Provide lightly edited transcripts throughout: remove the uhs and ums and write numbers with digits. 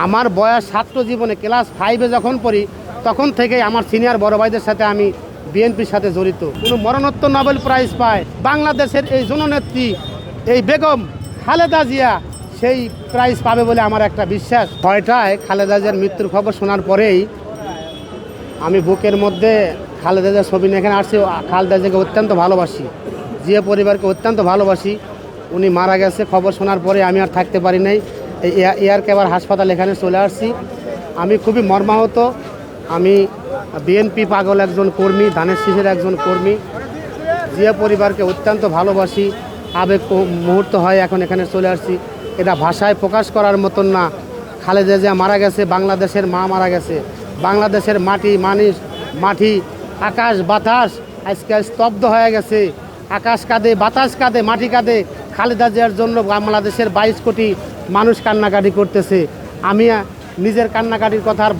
আমার বয়স ছাত্র জীবনে ক্লাস 5-এ যখন পড়ি তখন থেকেই আমার সিনিয়র বড় ভাইদের সাথে আমি বিএনপির সাথে জড়িত। কোনো মরণোত্তর নোবেল প্রাইজ পায় বাংলাদেশের এই জননেত্রী এই বেগম খালেদা জিয়া, সেই প্রাইজ পাবে বলে আমার একটা বিশ্বাস। 6টায় খালেদা জিয়ার মৃত্যুর খবর শোনার পরেই আমি বুকের মধ্যে খালেদা জিয়ার ছবি নিয়ে এখানে আসছি। খালেদা জিয়াকে অত্যন্ত ভালোবাসি, জিয়া পরিবারকে অত্যন্ত ভালোবাসি। উনি মারা গেছে খবর শোনার পরে আমি আর থাকতে পারি নাই, এই এয়ার কেয়ার হাসপাতাল এখানে চলে আসছি। আমি খুবই মর্মাহত। আমি বিএনপি পাগল একজন কর্মী, ধানের শীষের একজন কর্মী, জিয়া পরিবারকে অত্যন্ত ভালোবাসি। আবেগ মুহূর্ত হয় এখন এখানে চলে আসছি। এটা ভাষায় প্রকাশ করার মতন না। খালেদা জিয়া মারা গেছে, বাংলাদেশের মা মারা গেছে, বাংলাদেশের মাটি আকাশ বাতাস আজকে স্তব্ধ হয়ে গেছে। আকাশ কাঁদে, বাতাস কাঁদে, মাটি কাঁদে। খালেদা জিয়ার জন্য বাংলাদেশের 22 কোটি মানুষ কান্নাকাটি করতেছে। আমি নিজের কান্নাকাটির কথা আর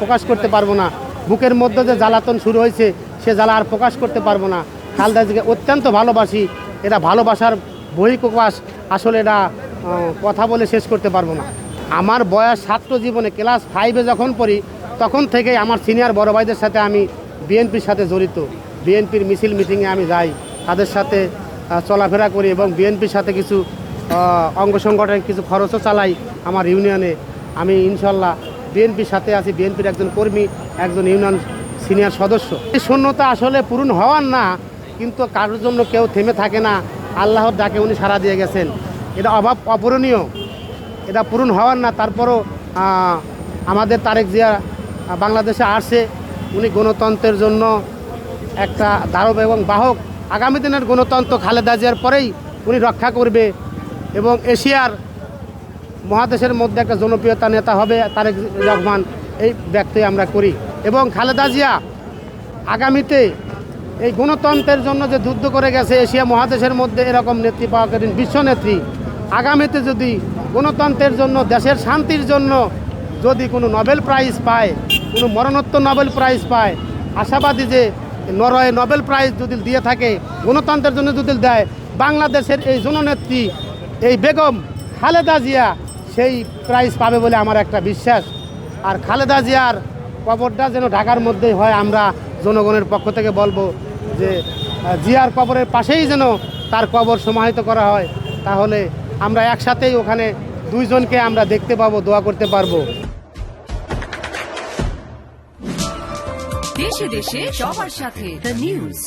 প্রকাশ করতে পারবো না। বুকের মধ্যে যে জ্বালাতন শুরু হয়েছে সে জ্বালা আর প্রকাশ করতে পারবো না। খালেদা জিয়াকে অত্যন্ত ভালোবাসি। এটা ভালোবাসার বহিঃপ্রকাশ, আসলে এটা কথা বলে শেষ করতে পারবো না। আমার বয়স ছাত্র জীবনে ক্লাস 5-এ যখন পড়ি তখন থেকেই আমার সিনিয়র বড় ভাইদের সাথে আমি বিএনপির সাথে জড়িত। বিএনপির মিছিল মিটিংয়ে আমি যাই, তাদের সাথে চলাফেরা করি এবং বিএনপির সাথে কিছু অঙ্গ সংগঠনের কিছু খরচও চালাই আমার ইউনিয়নে। আমি ইনশাল্লাহ বিএনপির সাথে আছি, বিএনপির একজন কর্মী, একজন ইউনিয়ন সিনিয়র সদস্য। এই শূন্যতা আসলে পূরণ হওয়ার না, কিন্তু কারোর জন্য কেউ থেমে থাকে না। আল্লাহর ডাকে উনি সাড়া দিয়ে গেছেন, এটা অভাব অপূরণীয়, এটা পূরণ হওয়ার না। তারপরও আমাদের তারেক জিয়া বাংলাদেশে আসছে, উনি গণতন্ত্রের জন্য একটা ধারক এবং বাহক। আগামী দিনের গণতন্ত্র খালেদা জিয়ার পরেই উনি রক্ষা করবে এবং এশিয়ার মহাদেশের মধ্যে একটা জনপ্রিয়তা নেতা হবে তারেক রহমান, এই ব্যক্তি আমরা করি। এবং খালেদা জিয়া আগামীতে এই গণতন্ত্রের জন্য যে যুদ্ধ করে গেছে এশিয়া মহাদেশের মধ্যে, এরকম নেত্রী পাওয়া কঠিন, বিশ্বনেত্রী। আগামীতে যদি গণতন্ত্রের জন্য, দেশের শান্তির জন্য যদি কোনো নোবেল প্রাইজ পায়, কোনো মরণোত্তর নোবেল প্রাইজ পায়, আশাবাদী যে নরওয়ে নোবেল প্রাইজ যদি দিয়ে থাকে, গণতন্ত্রের জন্য যদি দেয়, বাংলাদেশের এই জননেত্রী এই বেগম খালেদা জিয়া সেই প্রাইজ পাবে বলে আমার একটা বিশ্বাস। আর খালেদা জিয়ার কবরটা যেন ঢাকার মধ্যেই হয়, আমরা জনগণের পক্ষ থেকে বলবো যে জিয়ার কবরের পাশেই যেন তার কবর সমাহিত করা হয়। তাহলে আমরা একসাথেই ওখানে দুইজনকে আমরা দেখতে পাবো, দোয়া করতে পারবো। দেশে দেশে সবার সাথে দ্য নিউজ।